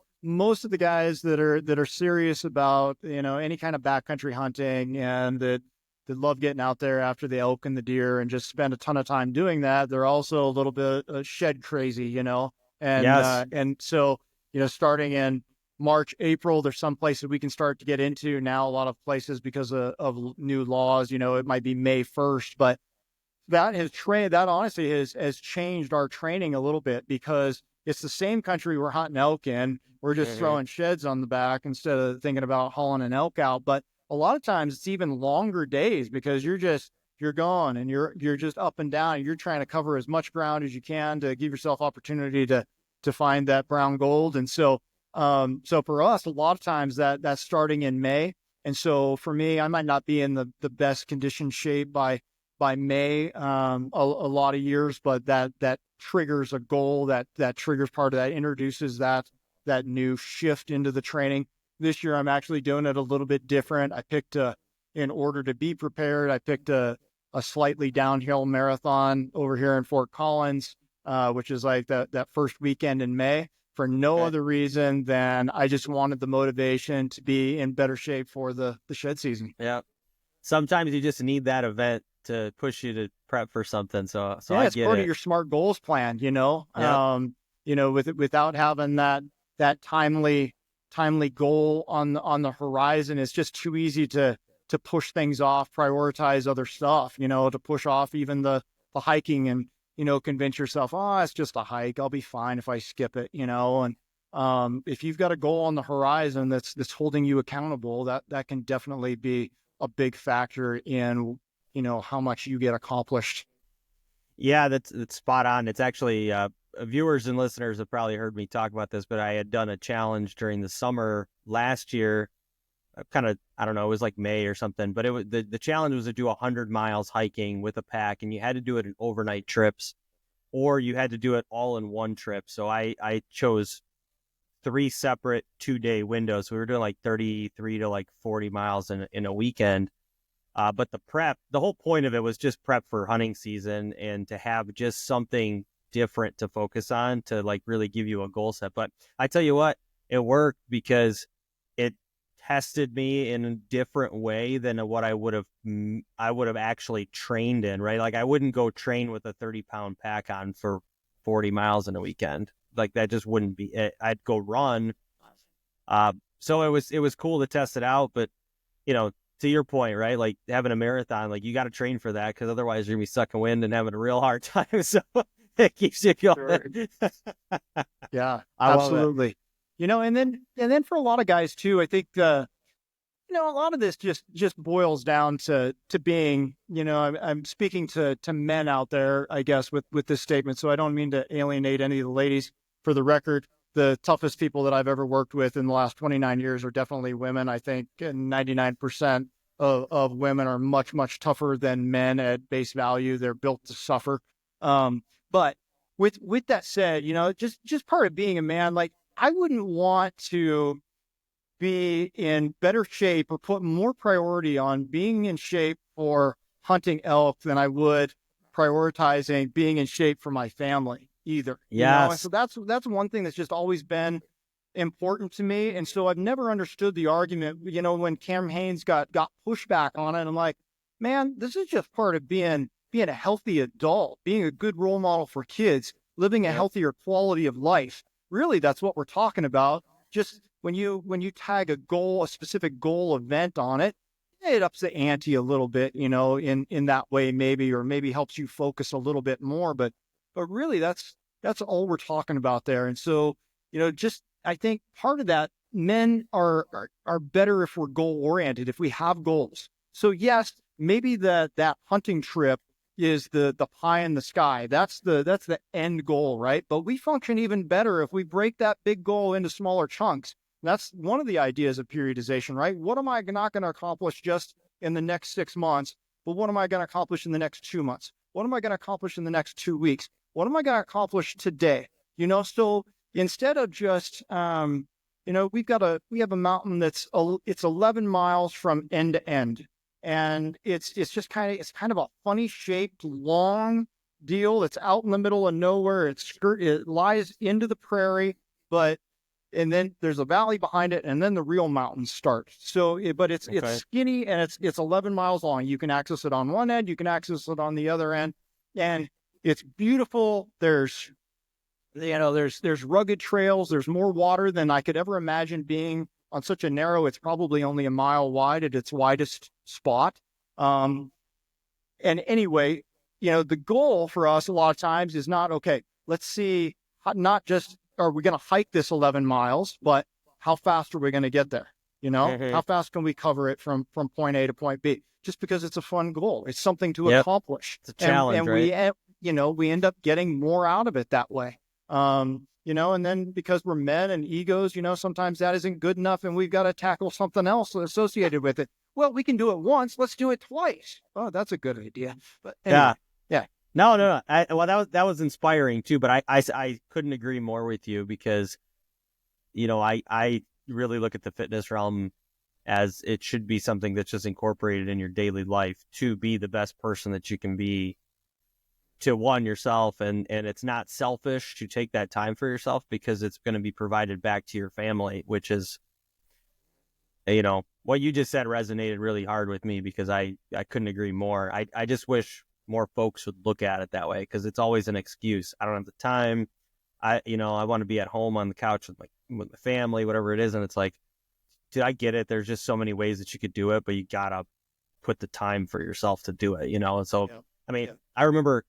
of the guys that are serious about, you know, any kind of backcountry hunting and that love getting out there after the elk and the deer and just spend a ton of time doing that, they're also a little bit shed crazy, you know, and so, you know, starting in March, April, there's some places we can start to get into now. A lot of places because of new laws, you know, it might be May 1st, but that honestly has changed our training a little bit because it's the same country we're hunting elk in. We're just throwing sheds on the back instead of thinking about hauling an elk out. But a lot of times it's even longer days because you're gone and you're just up and down. And you're trying to cover as much ground as you can to give yourself opportunity to find that brown gold. And so for us, a lot of times that's starting in May. And so for me, I might not be in the best condition shape by by May, a lot of years, but that triggers a goal, that triggers part of that, introduces that new shift into the training. This year, I'm actually doing it a little bit different. I picked in order to be prepared, I picked a slightly downhill marathon over here in Fort Collins, which is like that first weekend in May, for no other reason than I just wanted the motivation to be in better shape for the shed season. Yeah. Sometimes you just need that event to push you to prep for something. So Yeah, I it's get part of it. your SMART goals plan, Yep. without having that timely goal on the horizon, it's just too easy to push things off, prioritize other stuff, to push off even the hiking and, convince yourself, oh, it's just a hike, I'll be fine if I skip it, and if you've got a goal on the horizon that's holding you accountable, that can definitely be a big factor in, how much you get accomplished. Yeah, that's spot on. It's actually viewers and listeners have probably heard me talk about this, but I had done a challenge during the summer last year. Kind of, I don't know, it was like May or something, but it was the challenge was to do 100 miles hiking with a pack, and you had to do it in overnight trips, or you had to do it all in one trip. So I chose 3 separate 2-day windows. We were doing like 33 to like 40 miles in a weekend. But the whole point of it was just prep for hunting season and to have just something different to focus on to like really give you a goal set. But I tell you what, it worked because it tested me in a different way than what I would have actually trained in, right? Like I wouldn't go train with a 30-pound pack on for 40 miles in a weekend. Like that just wouldn't be it. I'd go run. So it was cool to test it out, but to your point, right? Like having a marathon, like you got to train for that because otherwise you're gonna be sucking wind and having a real hard time. So it keeps you going. Sure. Yeah, I love it. absolutely. And then for a lot of guys too, I think a lot of this just boils down to being, I'm speaking to men out there, I guess, with this statement. So I don't mean to alienate any of the ladies. For the record, the toughest people that I've ever worked with in the last 29 years are definitely women. I think 99% of women are much, much tougher than men at base value. They're built to suffer. But with that said, just part of being a man, like I wouldn't want to be in better shape or put more priority on being in shape for hunting elk than I would prioritizing being in shape for my family either. And Yes. so that's one thing that's just always been important to me. And so I've never understood the argument, when Cam Hanes got pushback on it. I'm like, man, this is just part of being a healthy adult, being a good role model for kids, living a Yep. healthier quality of life. Really, that's what we're talking about. Just when you tag a specific goal event on it, it ups the ante a little bit, in that way, or maybe helps you focus a little bit more. But really that's all we're talking about there. And so, just, I think part of that, men are better if we're goal oriented, if we have goals. So yes, maybe that hunting trip is the pie in the sky. That's the end goal, right? But we function even better if we break that big goal into smaller chunks. That's one of the ideas of periodization, right? What am I not going to accomplish just in the next 6 months, but what am I going to accomplish in the next 2 months? What am I going to accomplish in the next 2 weeks? What am I going to accomplish today? So instead of just, we have a mountain it's 11 miles from end to end. And it's kind of a funny shaped, long deal. It's out in the middle of nowhere. It lies into the prairie, and then there's a valley behind it, and then the real mountains start. So, it's skinny and it's 11 miles long. You can access it on one end, you can access it on the other end, and it's beautiful. There's rugged trails. There's more water than I could ever imagine being on such a narrow. It's probably only a mile wide at its widest spot. And anyway, the goal for us a lot of times is not, okay, let's see, not just, are we going to hike this 11 miles, but how fast are we going to get there? How fast can we cover it from point A to point B? Just because it's a fun goal. It's something to accomplish. It's a challenge, and right? we end up getting more out of it that way. And then because we're men and egos, sometimes that isn't good enough and we've got to tackle something else associated with it. well, we can do it once. Let's do it twice. Oh, that's a good idea. But Yeah. anyway, yeah. No. Well, that was inspiring too, but I couldn't agree more with you because, I really look at the fitness realm as it should be something that's just incorporated in your daily life to be the best person that you can be to yourself. And it's not selfish to take that time for yourself because it's going to be provided back to your family, which is, what you just said resonated really hard with me because I couldn't agree more. I just wish more folks would look at it that way because it's always an excuse. I don't have the time. I want to be at home on the couch with my family, whatever it is. And it's like, dude, I get it. There's just so many ways that you could do it, but you got to put the time for yourself to do it, And so, I remember,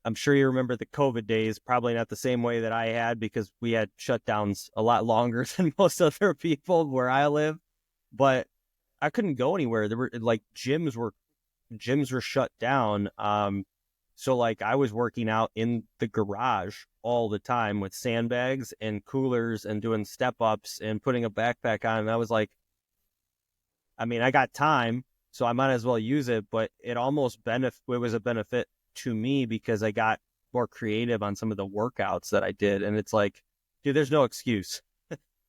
I'm sure you remember the COVID days, probably not the same way that I had because we had shutdowns a lot longer than most other people where I live, but I couldn't go anywhere. There were like gyms were shut down. So like I was working out in the garage all the time with sandbags and coolers and doing step ups and putting a backpack on. And I was like, I got time, so I might as well use it, but it was a benefit to me because I got more creative on some of the workouts that I did. And it's like, dude, there's no excuse.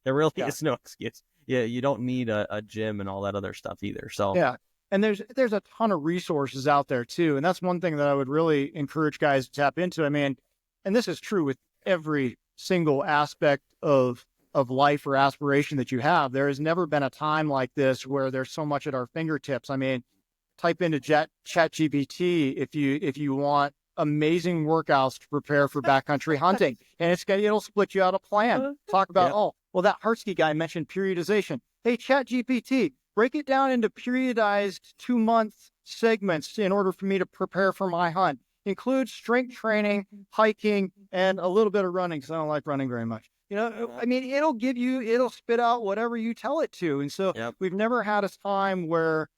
There really is no excuse. Yeah. You don't need a gym and all that other stuff either. So yeah. And there's a ton of resources out there too. And that's one thing that I would really encourage guys to tap into. And this is true with every single aspect of life or aspiration that you have. There has never been a time like this where there's so much at our fingertips. Type into ChatGPT if you want amazing workouts to prepare for backcountry hunting, and it'll split you out a plan. Talk about that Hartsky guy mentioned periodization. Hey, ChatGPT, break it down into periodized 2-month segments in order for me to prepare for my hunt. Include strength training, hiking, and a little bit of running because I don't like running very much. It'll spit out whatever you tell it to. And so we've never had a time where,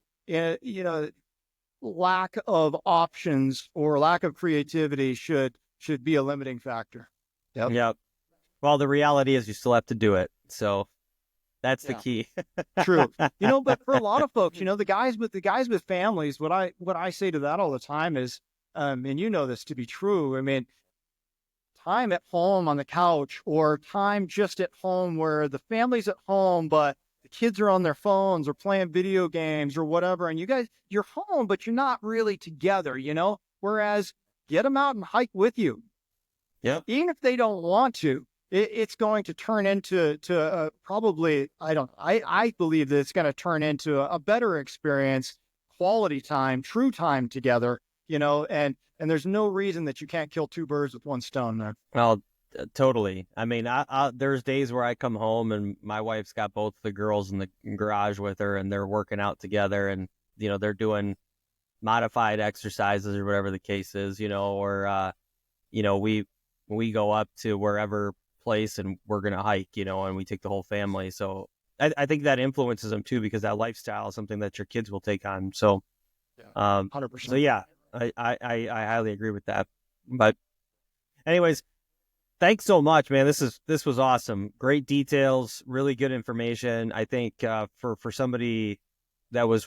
lack of options or lack of creativity should be a limiting factor. Yep. Well, the reality is you still have to do it. So that's the key. True. But for a lot of folks, the guys with families, what I say to that all the time is, and this to be true. Time at home on the couch or time just at home where the family's at home, but the kids are on their phones or playing video games or whatever. And you're home, but you're not really together, whereas get them out and hike with you. Yeah. Even if they don't want to, it's going to turn into probably, I believe that it's going to turn into a better experience, quality time, true time together, and there's no reason that you can't kill two birds with one stone there. Well, totally. There's days where I come home and my wife's got both the girls in the garage with her and they're working out together and, they're doing modified exercises or whatever the case is, or, we go up to wherever place and we're going to hike, and we take the whole family. So I think that influences them too, because that lifestyle is something that your kids will take on. So, 100%. So yeah, I highly agree with that. But anyways, thanks so much, man. This was awesome. Great details, really good information. I think for somebody that was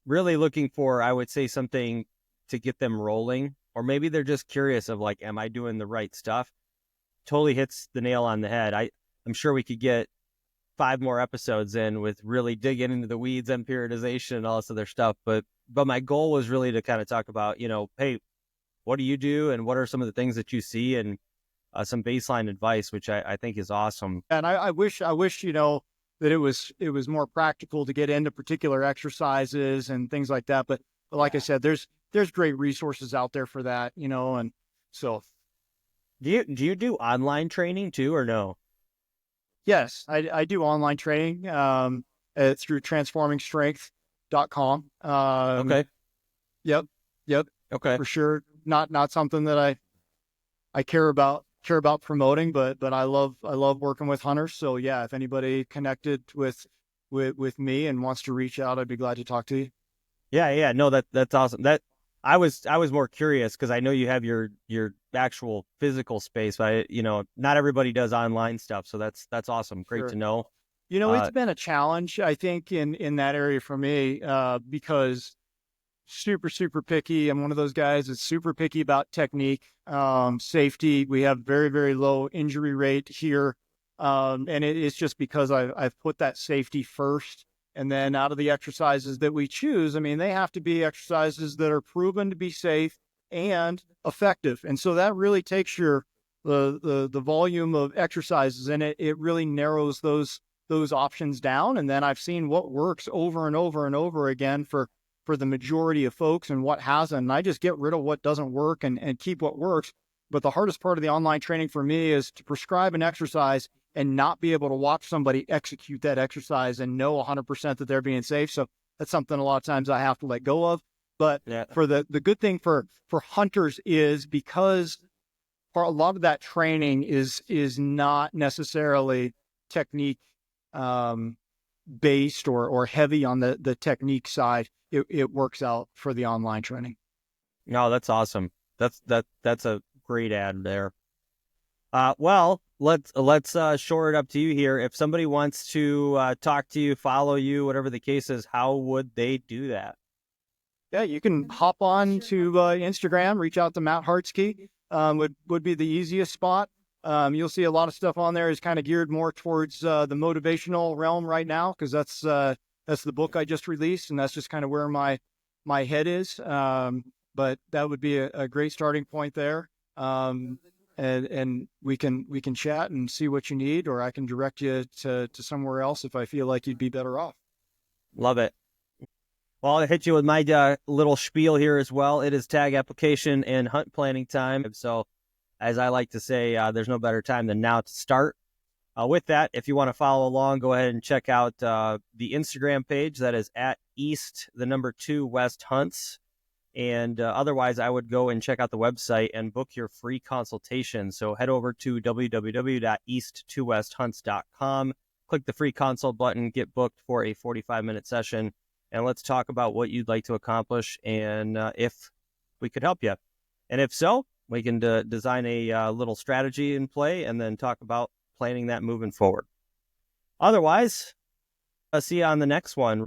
really looking for, I would say, something to get them rolling, or maybe they're just curious of like, am I doing the right stuff? Totally hits the nail on the head. I'm sure we could get 5 more episodes in with really digging into the weeds and periodization and all this other stuff. But my goal was really to kind of talk about, hey, what do you do? And what are some of the things that you see? And some baseline advice, which I think is awesome. And I wish, that it was more practical to get into particular exercises and things like that. But like I said, there's great resources out there for that, and so. Do you do online training too, or no? Yes, I do online training. It's through transformingstrength.com. Okay. Yep. Okay. For sure. Not something that I care about promoting, but I love working with hunters. So yeah, if anybody connected with me and wants to reach out, I'd be glad to talk to you. Yeah. No, that's awesome. That I was more curious because I know you have your actual physical space, but not everybody does online stuff. So that's awesome. Great to know. It's been a challenge, I think, in that area for me, because super, super picky. I'm one of those guys that's super picky about technique, safety. We have very, very low injury rate here. And it's just because I've put that safety first. And then out of the exercises that we choose, I mean, they have to be exercises that are proven to be safe and effective. And so that really takes the volume of exercises, and it really narrows those options down. And then I've seen what works over and over and over again for the majority of folks and what hasn't. And I just get rid of what doesn't work and keep what works. But the hardest part of the online training for me is to prescribe an exercise and not be able to watch somebody execute that exercise and know 100% that they're being safe. So that's something a lot of times I have to let go of. But for the good thing for hunters is because a lot of that training is not necessarily technique based or heavy on the technique side. It works out for the online training. No, that's awesome. That's a great ad there. Well, let's shore it up to you here. If somebody wants to talk to you, follow you, whatever the case is, how would they do that? Yeah, you can hop on to Instagram, reach out to Matt Hartsky. Would be the easiest spot. You'll see a lot of stuff on there is kind of geared more towards the motivational realm right now, because that's the book I just released, and that's just kind of where my head is. But that would be a great starting point there. And we can chat and see what you need, or I can direct you to somewhere else if I feel like you'd be better off. Love it. Well, I'll hit you with my little spiel here as well. It is tag application and hunt planning time. So as I like to say, there's no better time than now to start. With that, if you want to follow along, go ahead and check out the Instagram page. That is at East2 West Hunts. And otherwise, I would go and check out the website and book your free consultation. So head over to www.east2westhunts.com, click the free consult button, get booked for a 45-minute session, and let's talk about what you'd like to accomplish and if we could help you. And if so, we can design a little strategy in play and then talk about planning that moving forward. Otherwise, I'll see you on the next one.